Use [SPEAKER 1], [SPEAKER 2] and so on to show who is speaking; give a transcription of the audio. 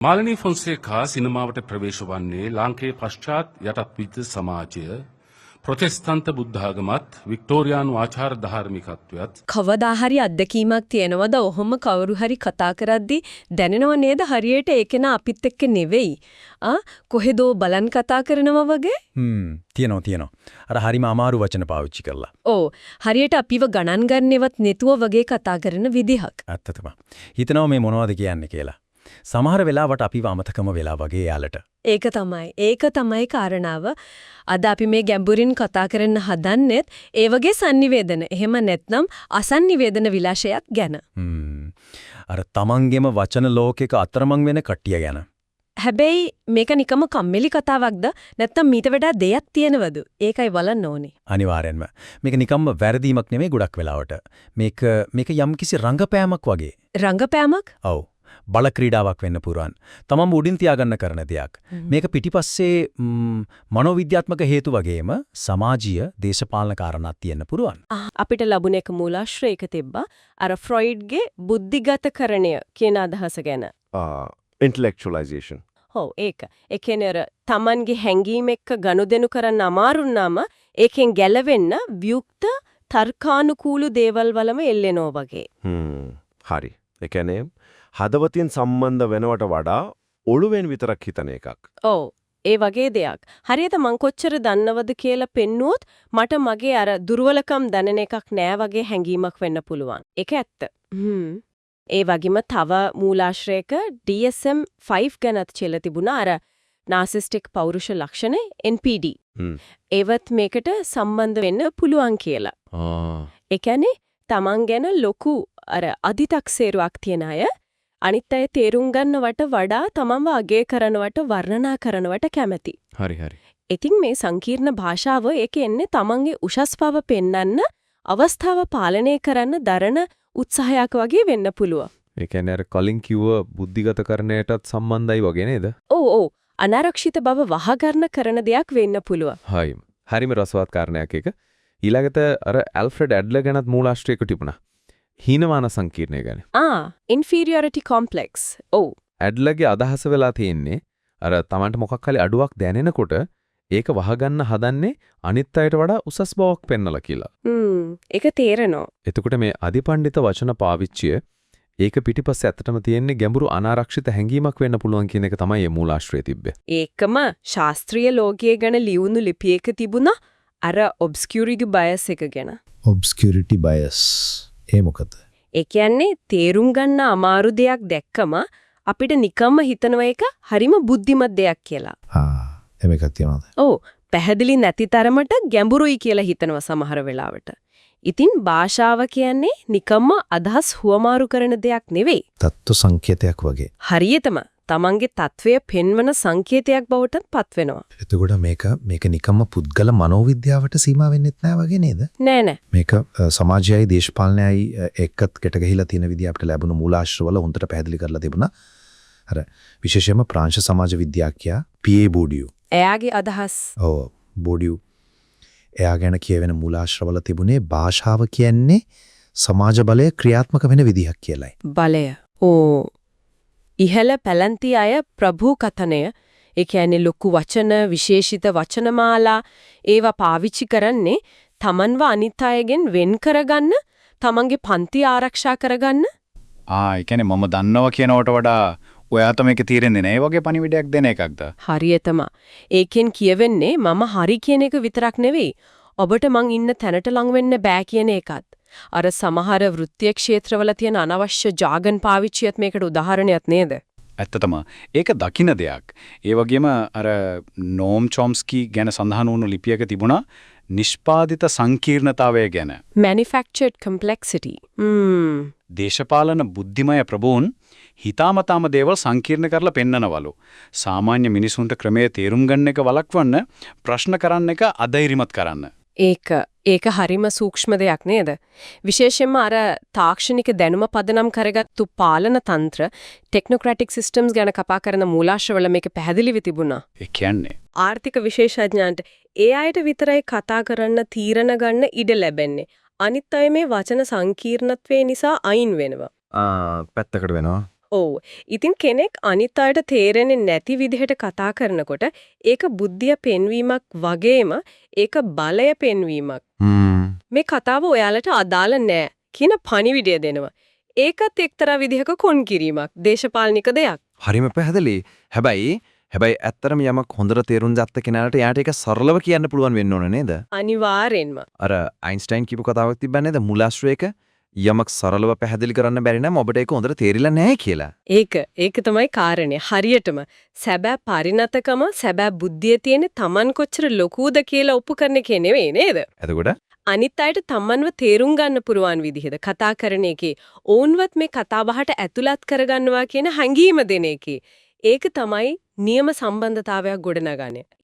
[SPEAKER 1] මාලනී ෆොන්සේකා සිනමාවට ප්‍රවේශ වන්නේ ලාංකේය පශ්චාත් යටත් විජිත සමාජය ප්‍රොටෙස්තන්ත බුද්ධාගමත් වික්ටෝරියානු ආචාර ධාර්මිකත්වයත්
[SPEAKER 2] කවදා හරි අත්දැකීමක් තියෙනවද ඔහොම කවුරු හරි කතා කරද්දී දැනෙනව නේද හරියට ඒකේන අපිත් එක්ක නෙවෙයි කොහෙදෝ බලන් කතා කරනවා වගේ
[SPEAKER 3] තියෙනවා අර හරිම අමාරු වචන පාවිච්චි කරලා
[SPEAKER 2] හරියට අපිව ගණන් ගන්නවත් නැතුව වගේ කතා කරන විදිහක්
[SPEAKER 3] ඇත්තටම හිතනවා මේ මොනවද කියන්නේ කියලා සමහර වෙලාවට අපිව අමතකම වෙලා වගේ යාලට
[SPEAKER 2] ඒක තමයි කාරණාව අද අපි මේ ගැඹුරින් කතා කරන්න හදන්නෙත් ඒ වගේ sannivedana එහෙම නැත්නම් අසන්නිවේදන විලාසයක් ගැන
[SPEAKER 3] අර තමන්ගේම වචන ලෝකයක අතරමං වෙන කට්ටිය ගැන
[SPEAKER 2] හැබැයි මේක නිකම්ම කම්මැලි කතාවක්ද නැත්නම් මීට වඩා දෙයක් තියෙනවද ඒකයි බලන්න ඕනේ
[SPEAKER 3] අනිවාර්යෙන්ම මේක නිකම්ම වැරදීමක් නෙමෙයි ගොඩක් වෙලාවට මේක යම්කිසි රංගපෑමක් වගේ
[SPEAKER 2] රංගපෑමක්
[SPEAKER 3] ඔව් බල ක්‍රීඩාවක් වෙන්න පුරුවන්. තමම උඩින් තියාගන්න කරන දෙයක්. මේක පිටිපස්සේ මනෝවිද්‍යාත්මක හේතු වගේම සමාජීය දේශපාලන කාරණාත් තියෙන්න පුරුවන්.
[SPEAKER 2] අපිට ලැබුණ එක මූලාශ්‍රයක තිබ්බා අර ෆ්‍රොයිඩ්ගේ බුද්ධිගතකරණය කියන අදහස ගැන.
[SPEAKER 4] intellectualization.
[SPEAKER 2] ඔව් ඒක. ඒ කියන්නේ අර Tamanගේ හැඟීම් එක්ක ගනුදෙනු කරන්න අමාරුනාම ඒකෙන් ගැලවෙන්න ව්‍යුක්ත තර්කානුකූල දේවල් වලම එල්ලෙනවා වගේ.
[SPEAKER 4] හරි. ඒ කියන්නේ හදවතින් සම්බන්ධ වෙනවට වඩා ඔළුවෙන් විතරක් හිතන එකක්.
[SPEAKER 2] ඔව් ඒ වගේ දෙයක්. හරියට මං කොච්චර දන්නවද කියලා පෙන්නුවොත් මට මගේ අර දුර්වලකම් දැනෙන එකක් නෑ වගේ හැඟීමක් වෙන්න පුළුවන්. ඒක ඇත්ත. ඒ වගේම තව මූලාශ්‍රයක DSM-5 ගැනත් කියලා තිබුණා අර narcissistic පෞරුෂ ලක්ෂණ NPD. ඒවත් මේකට සම්බන්ධ වෙන්න පුළුවන් කියලා. ඒ කියන්නේ Taman ගැන ලොකු අර අදි탁සේරුවක් තියන අය අනිත් අය තේරුම් ගන්නවට වඩා තමන්ව අගය කරනවට වර්ණනා කරනවට කැමැති.
[SPEAKER 4] හරි.
[SPEAKER 2] ඉතින් මේ සංකීර්ණ භාෂාව ඒකේ එන්නේ තමන්ගේ උසස් බව පෙන්වන්න අවස්ථාව පාලනය කරන්න දරන උත්සාහයක් වගේ වෙන්න පුළුවන්.
[SPEAKER 4] ඒ කියන්නේ අර කලින් කිව්ව බුද්ධිගතකරණයටත් සම්බන්ධයි වගේ නේද?
[SPEAKER 2] ඔව්. අනාරක්ෂිත බව වහගන්න කරන දෙයක් වෙන්න පුළුවන්.
[SPEAKER 4] හරිම රසවත් කාරණයක් එක. ඊළඟට අර ඇල්ෆ්‍රෙඩ් ඇඩ්ලර් ගැනත් මූලාශ්‍රයක තිබුණා. හීනමාන සංකීර්ණය ගැන.
[SPEAKER 2] inferiority complex. ඔව්.
[SPEAKER 4] ඇඩ්ලර්ගේ අදහස වෙලා තියෙන්නේ අර Tamanට මොකක් හරි අඩුවක් දැනෙනකොට ඒක වහගන්න හදන්නේ අනිත් අයට වඩා උසස් බවක් පෙන්නලා කියලා.
[SPEAKER 2] ඒක තේරෙනවා.
[SPEAKER 4] එතකොට මේ අධිපණ්ඩිත වචන පාවිච්චිය ඒක පිටිපස්සේ ඇත්තටම තියෙන්නේ ගැඹුරු අනාරක්ෂිත හැඟීමක් වෙන්න පුළුවන් කියන එක තමයි මේ මූලාශ්‍රයේ තිබ්බේ.
[SPEAKER 2] ඒකම ශාස්ත්‍රීය ලෝකයේ ගැන ලියුණු ලිපියක තිබුණා අර obscurity bias එක ගැන.
[SPEAKER 3] obscurity bias ඒ මොකද?
[SPEAKER 2] ඒ කියන්නේ තේරුම් ගන්න අමාරු දෙයක් දැක්කම අපිට නිකම්ම හිතනවා එක හරිම බුද්ධිමත් දෙයක් කියලා.
[SPEAKER 3] එමෙකක් තියනවාද?
[SPEAKER 2] ඔව් පැහැදිලි නැති තරමට ගැඹුරුයි කියලා හිතනවා සමහර වෙලාවට. ඉතින් භාෂාව කියන්නේ නිකම්ම අදහස් හුවමාරු කරන දෙයක් නෙවෙයි.
[SPEAKER 3] තත්ත්ව සංකේතයක් වගේ.
[SPEAKER 2] හරියටම තමන්ගේ తත්වය පෙන්වන සංකේතයක් බවට පත් වෙනවා.
[SPEAKER 3] එතකොට මේක නිකම්ම පුද්ගල මනෝවිද්‍යාවට සීමා වෙන්නෙත් නෑ වගේ නේද?
[SPEAKER 2] නෑ. මේක
[SPEAKER 3] සමාජයයි දේශපාලනයයි එක්කත් ගැට ගහිලා තියෙන විදිහ අපිට ලැබුණු මූලාශ්‍රවල හොඳට පැහැදිලි කරලා තිබුණා. අර විශේෂයෙන්ම ප්‍රාංශ සමාජ විද්‍යාඥයා P.A. බෝඩියු.
[SPEAKER 2] එයාගේ අදහස්.
[SPEAKER 3] බෝඩියු. එයා ගැන කියවෙන මූලාශ්‍රවල තිබුණේ භාෂාව කියන්නේ සමාජ බලය ක්‍රියාත්මක වෙන විදිහක් කියලායි.
[SPEAKER 2] බලය. ඉහළ පැලැන්ති අය ප්‍රභූ කතනය ඒ කියන්නේ ලොකු වචන විශේෂිත වචනමාලා ඒවා පාවිච්චි කරන්නේ තමන්ව අනිත් අයගෙන් වෙන් කරගන්න තමන්ගේ පන්ති ආරක්ෂා කරගන්න
[SPEAKER 5] ඒ කියන්නේ මම දන්නවා කියනවට වඩා ඔයාට මේක තීරෙන්නේ නැහැ වගේ පණිවිඩයක් දෙන එකක්ද
[SPEAKER 2] හරියටම ඒකෙන් කියවෙන්නේ මම හරි කියන එක විතරක් නෙවෙයි ඔබට මං ඉන්න තැනට ලං වෙන්න බෑ කියන එකත් අර සමහර වෘත්තීය ක්ෂේත්‍රවල තියෙන අනවශ්‍ය ජාගන් පාවිච්චියත් මේකට උදාහරණයක් නේද?
[SPEAKER 5] ඇත්තටම ඒක දකින්න දෙයක්. ඒ වගේම අර නෝම් චොම්ස්කි ගැන සඳහන් වුණු ලිපියක තිබුණා නිෂ්පාදිත සංකීර්ණතාවය ගැන.
[SPEAKER 2] manufactured complexity.
[SPEAKER 5] දේශපාලන බුද්ධිමය ප්‍රභූන් හිතාමතාම දේවල් සංකීර්ණ කරලා පෙන්නනවලු. සාමාන්‍ය මිනිසුන්ට ක්‍රමයේ තේරුම් ගන්න එක වළක්වන්න ප්‍රශ්න කරන්න එක අධෛර්යමත් කරන්න.
[SPEAKER 2] ඒක හරිම සූක්ෂම දෙයක් නේද? විශේෂයෙන්ම අර තාක්ෂණික දැනුම පදනම් කරගත්තු පාලන තන්ත්‍ර ටෙක්නොක්‍රැටික් සිස්ටම්ස් ගැන කතා කරන මූලාශ්‍රවල මේක පැහැදිලිව තිබුණා.
[SPEAKER 5] ඒ කියන්නේ
[SPEAKER 2] ආර්ථික විශේෂඥයන්ට ඒ අයට විතරයි කතා කරන්න තීරණ ගන්න ඉඩ ලැබෙන්නේ. අනිත් අය මේ වචන සංකීර්ණත්වය නිසා අයින් වෙනවා.
[SPEAKER 4] පැත්තකට වෙනවා.
[SPEAKER 2] ඔව්. ඉතින් කෙනෙක් අනිත් අයට තේරෙන්නේ නැති විදිහට කතා කරනකොට ඒක බුද්ධිය පෙන්වීමක් වගේම ඒක බලය පෙන්වීමක්. මේ කතාව ඔයාලට අදාළ නෑ කියන පණිවිඩය දෙනවා. ඒකත් එක්තරා විදිහක කොන් කිරීමක්, දේශපාලනික දෙයක්.
[SPEAKER 6] හරිම පැහැදිලි. හැබැයි ඇත්තරම යමක් හොඳට තේරුම් ගත්ත කෙනාට යාට ඒක සරලව කියන්න පුළුවන් වෙන්න ඕන නේද?
[SPEAKER 2] අනිවාර්යෙන්ම.
[SPEAKER 6] අර අයින්ස්ටයින් කියපු කතාවක් තිබ්බනේ නේද? මුලාශ්‍රයක යමක් සරලව පැහැදිලි කරන්න බැරි නම් ඔබට ඒක හොඳට තේරිලා නැහැ කියලා.
[SPEAKER 2] ඒක තමයි කාරණේ. හරියටම සැබෑ පරිණතකම සැබෑ බුද්ධිය තියෙන Taman කොච්චර ලොකුද කියලා ඔප්පු කරන එකේ නෙවෙයි නේද?
[SPEAKER 6] එතකොට
[SPEAKER 2] අනිත් අයට Tamanව තේරුම් ගන්න පුරුවන් විදිහද කතා කරන එකේ ඕන්වත් මේ කතාබහට ඇතුළත් කරගන්නවා කියන හැඟීම දෙන එකේ ඒක තමයි නියම සම්බන්ධතාවයක් ගොඩනගන්නේ.